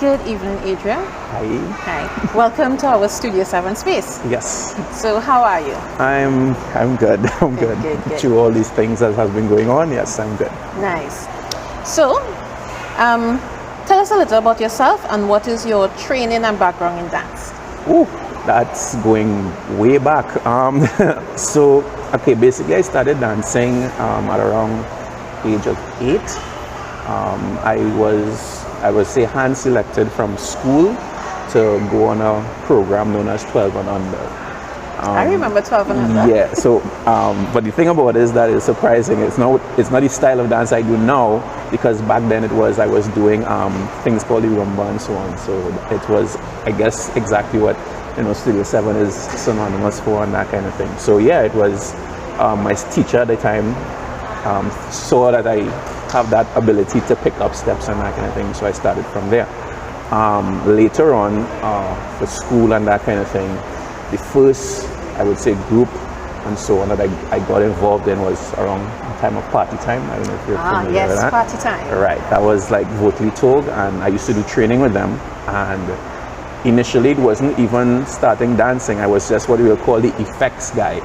Good evening, Adrian. Hi. Hi. Welcome to our Studio 7 space. Yes. So, how are you? I'm good. I'm good. Good. Through all these things that has been going on, yes, I'm good. Nice. So, tell us a little about yourself and what is your training and background in dance? Ooh, that's going way back. So, okay, basically I started dancing at around age of 8. I was say hand selected from school to go on a program known as 12 and Under. I remember 12 and Under. Yeah. So, but the thing about it is that it's surprising. It's not the style of dance I do now, because back then I was doing things called the rumba and so on. So it was, I guess, exactly what Studio 7 is synonymous for and that kind of thing. So yeah, it was my teacher at the time saw that I have that ability to pick up steps and that kind of thing, so I started from there. Later on, for school and that kind of thing, the first, I would say, group and so on that I got involved in was around the time of Party Time. I don't know if you're familiar with that. Party Time. Right, that was like Votely Tog, and I used to do training with them, and initially it wasn't even starting dancing. I was just what we would call the effects guy.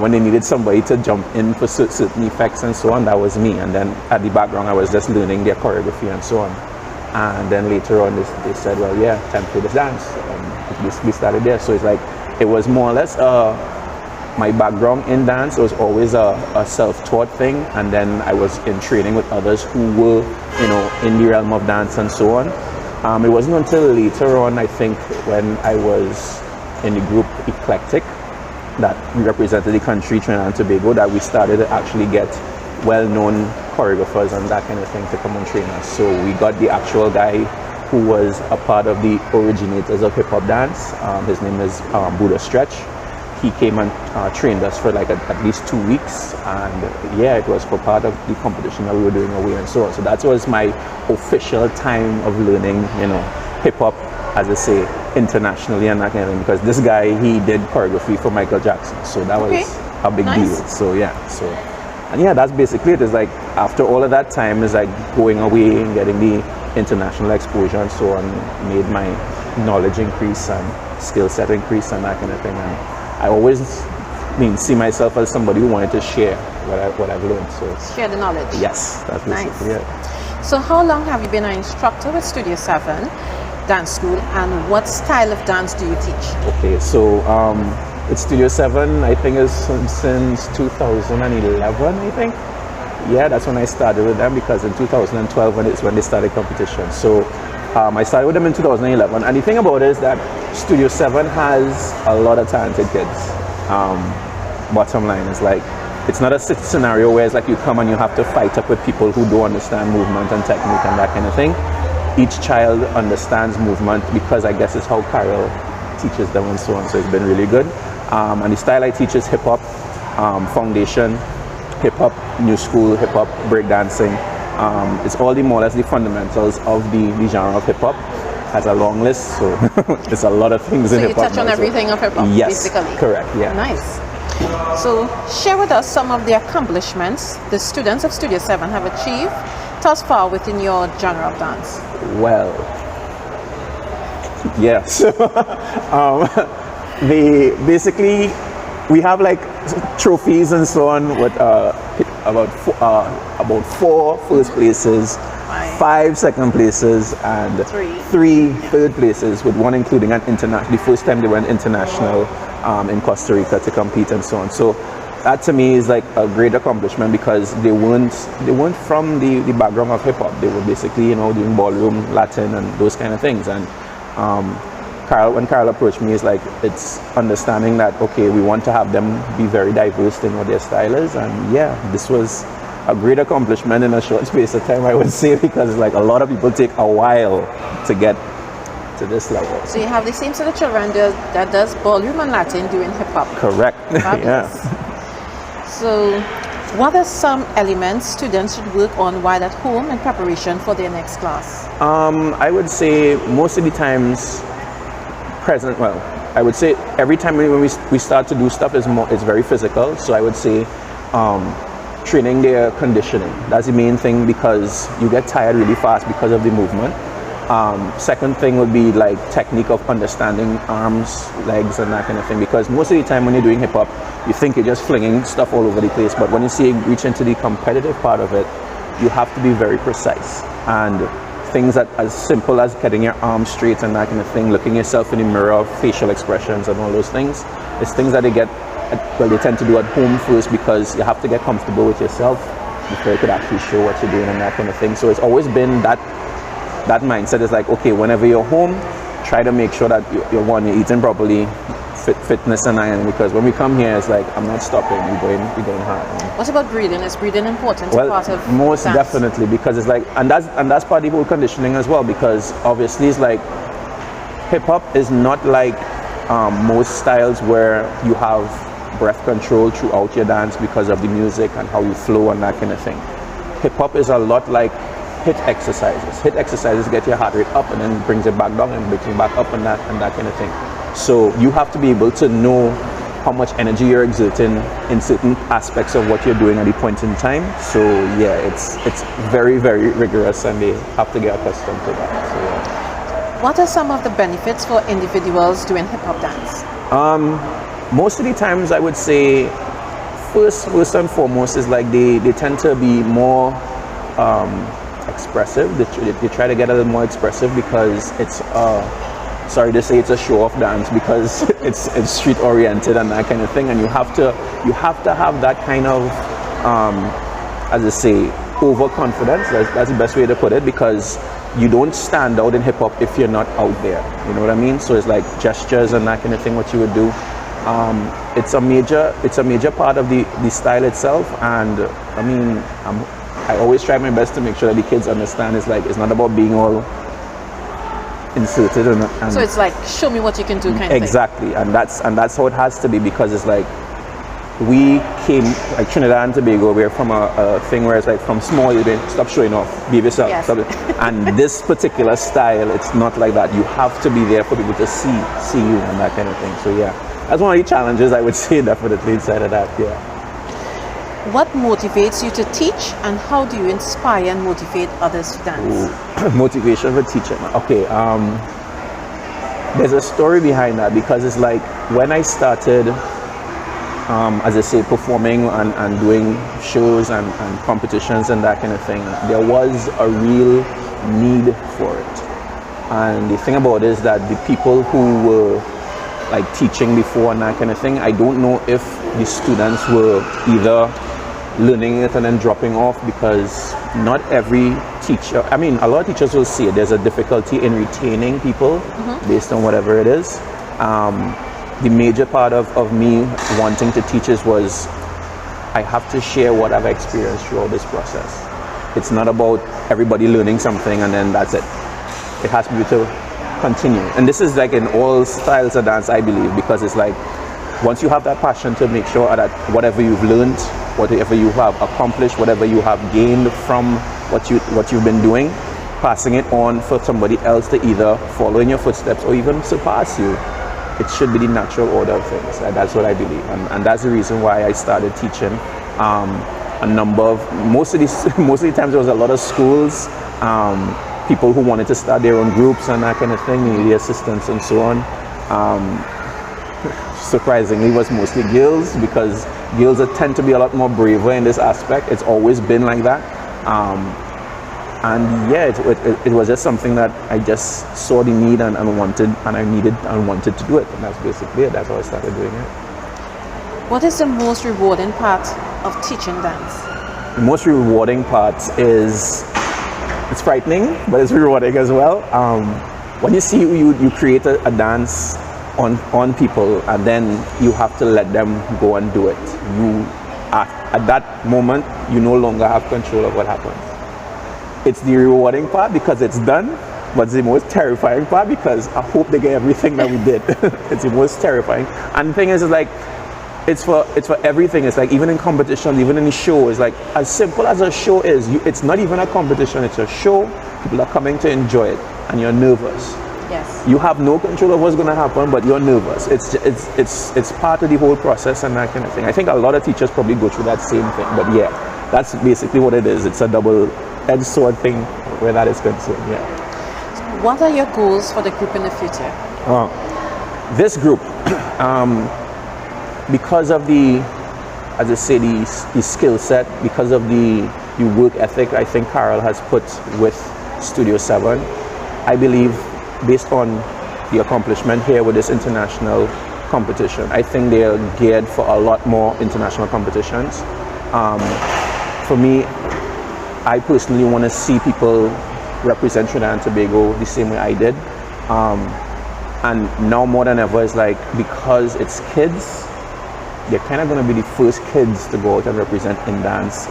When they needed somebody to jump in for certain effects and so on, that was me. And then at the background, I was just learning their choreography and so on. And then later on, they said, well, yeah, time for this dance. We started there. So it's like, it was more or less my background in dance. It was always a self-taught thing. And then I was in training with others who were, in the realm of dance and so on. It wasn't until later on, I think, when I was in the group Eclectic, that we represented the country, Trinidad and Tobago, that we started to actually get well-known choreographers and that kind of thing to come and train us. So we got the actual guy who was a part of the originators of hip-hop dance. His name is Buddha Stretch. He came and trained us for like at least 2 weeks, and yeah, it was for part of the competition that we were doing away and so on. So that was my official time of learning, hip-hop, as I say, internationally and that kind of thing, because this guy, he did choreography for Michael Jackson, so that was a big deal. So yeah, and yeah, that's basically it. It's like after all of that time is like going away and getting the international exposure and so on, made my knowledge increase and skill set increase and that kind of thing. And I always see myself as somebody who wanted to share what I've learned. So share the knowledge. Yes, that's basically it. So how long have you been an instructor with Studio 7 Dance School, and what style of dance do you teach? Okay, so it's Studio 7, I think is since 2011, I think. Yeah, that's when I started with them, because in 2012 when they started competition. So I started with them in 2011, and the thing about it is that Studio 7 has a lot of talented kids. Bottom line is like, it's not a scenario where it's like you come and you have to fight up with people who don't understand movement and technique and that kind of thing. Each child understands movement, because I guess it's how Carol teaches them and so on. So it's been really good. And the style I teach is hip hop, foundation, hip hop, new school, hip hop, breakdancing. It's all more or less the fundamentals of the genre of hip hop. Has a long list, so it's a lot of things in hip hop. So you touch on everything of hip hop, yes, basically. Correct. Yeah. Nice. So share with us some of the accomplishments the students of Studio 7 have achieved thus far within your genre of dance. Well, yes. We have like trophies and so on with about 4 first places, 5 second places, and 3 third places, with 1 including an international. The first time they went international in Costa Rica to compete and so on. So that to me is like a great accomplishment, because they weren't from the background of hip hop. They were basically doing ballroom, Latin, and those kind of things. And when Carol approached me, it's understanding that okay, we want to have them be very diverse in what their style is. And yeah, this was a great accomplishment in a short space of time, I would say, because like a lot of people take a while to get to this level. So you have the same set of children that does ballroom and Latin doing hip hop. Correct. Yeah. So what are some elements students should work on while at home in preparation for their next class? I would say most of the times I would say every time when we start to do stuff it's very physical. So I would say training their conditioning. That's the main thing, because you get tired really fast because of the movement. Second thing would be like technique of understanding arms, legs, and that kind of thing. Because most of the time when you're doing hip hop, you think you're just flinging stuff all over the place. But when you see reach into the competitive part of it, you have to be very precise. And things that as simple as getting your arms straight and that kind of thing, looking yourself in the mirror, facial expressions and all those things, it's things that they tend to do at home first, because you have to get comfortable with yourself before you could actually show what you're doing and that kind of thing. So it's always been that mindset is like, okay, whenever you're home, try to make sure that you're eating properly, fitness and iron, because when we come here, it's like, I'm not stopping, we're going hard. What about breathing? Is breathing important Well, part of most dance? definitely, because it's like, and that's part of the whole conditioning as well, because obviously it's like, hip hop is not like most styles where you have breath control throughout your dance because of the music and how you flow and that kind of thing. Hip hop is a lot like HIIT exercises. HIIT exercises get your heart rate up and then brings it back down and brings it back up and that kind of thing. So you have to be able to know how much energy you're exerting in certain aspects of what you're doing at the point in time. So yeah, it's very, very rigorous, and they have to get accustomed to that. So, yeah. What are some of the benefits for individuals doing hip hop dance? Most of the times I would say first and foremost is like they tend to be more expressive. They try to get a little more expressive because it's sorry to say it's a show-off dance, because it's street oriented and that kind of thing, and you have to have that kind of as I say, overconfidence. That's the best way to put it, because you don't stand out in hip hop if you're not out there. You know what I mean? So it's like gestures and that kind of thing what you would do. It's a major part of the style itself, and I mean I always try my best to make sure that the kids understand it's not about being all inserted and so it's like, show me what you can do kind of thing. Exactly, and that's how it has to be, because it's like we came, like Trinidad and Tobago, we're from a thing where it's like from small you stop showing off, be yourself. Yes. And this particular style, it's not like that. You have to be there for people to see you and that kind of thing. So yeah, that's one of the challenges I would say definitely inside of that. Yeah. What motivates you to teach, and how do you inspire and motivate others to dance? Ooh, motivation for teaching. Okay, there's a story behind that, because it's like when I started, as I say, performing and doing shows and competitions and that kind of thing, there was a real need for it. And the thing about it is that the people who were like teaching before and that kind of thing, I don't know if the students were either learning it and then dropping off, because not every teacher, I mean, a lot of teachers will say there's a difficulty in retaining people based on whatever it is. The major part of me wanting to teach was I have to share what I've experienced throughout this process. It's not about everybody learning something and then that's it. It has to be to continue. And this is like in all styles of dance, I believe, because it's like once you have that passion to make sure that whatever you've learned, whatever you have accomplished, whatever you have gained from what you've been doing, passing it on for somebody else to either follow in your footsteps or even surpass you. It should be the natural order of things. That's what I believe, and that's the reason why I started teaching. Most of the times there was a lot of schools, people who wanted to start their own groups and that kind of thing, needed assistance and so on. Surprisingly, it was mostly girls, because girls tend to be a lot more braver in this aspect. It's always been like that. And yeah, it was just something that I just saw the need and wanted, and I needed and wanted to do it. And that's basically it. That's how I started doing it. What is the most rewarding part of teaching dance? The most rewarding part is, it's frightening, but it's rewarding as well. When you see you create a dance on people, and then you have to let them go and do it. At that moment, you no longer have control of what happens. It's the rewarding part because it's done, but it's the most terrifying part because I hope they get everything that we did. It's the most terrifying. And the thing is like, it's for everything. It's like even in competition, even in the show, it's like as simple as a show is. It's not even a competition. It's a show. People are coming to enjoy it, and you're nervous. Yes. You have no control of what's going to happen, but you're nervous. It's part of the whole process and that kind of thing. I think a lot of teachers probably go through that same thing, but yeah, that's basically what it is. It's a double-edged sword thing where that is concerned. Yeah. what are your goals for the group in the future? This group, because of the, as I say, the skill set, because of the work ethic I think Carol has put with Studio 7, I believe based on the accomplishment here with this international competition, I think they are geared for a lot more international competitions. For me, I personally want to see people represent Trinidad and Tobago the same way I did. And now more than ever, it's like, because it's kids, they're kind of going to be the first kids to go out and represent in dance,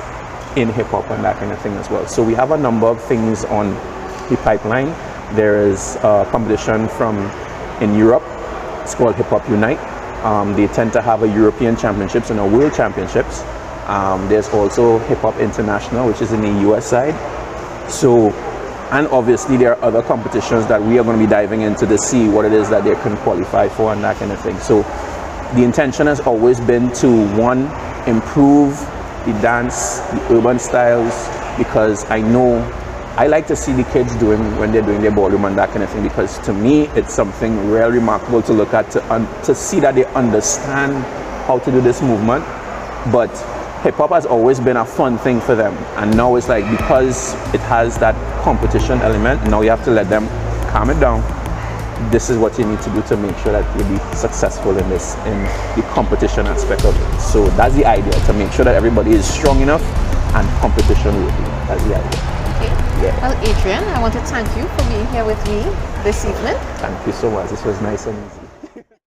in hip hop and that kind of thing as well. So we have a number of things on the pipeline. There is a competition in Europe. It's called Hip Hop Unite. They tend to have a European Championships and a World Championships. There's also Hip Hop International, which is in the US side. So, and obviously there are other competitions that we are going to be diving into to see what it is that they can qualify for and that kind of thing. So the intention has always been to, one, improve the dance, the urban styles, because I like to see the kids when they're doing their ballroom and that kind of thing, because to me it's something real remarkable to look at, to see that they understand how to do this movement. But hip hop has always been a fun thing for them, and now it's like, because it has that competition element, now you have to let them calm it down. This is what you need to do to make sure that you'll be successful in the competition aspect of it. So that's the idea, to make sure that everybody is strong enough and competition worthy. That's the idea. Okay. Yeah. Well, Adrian, I want to thank you for being here with me this evening. Thank you so much. This was nice and easy.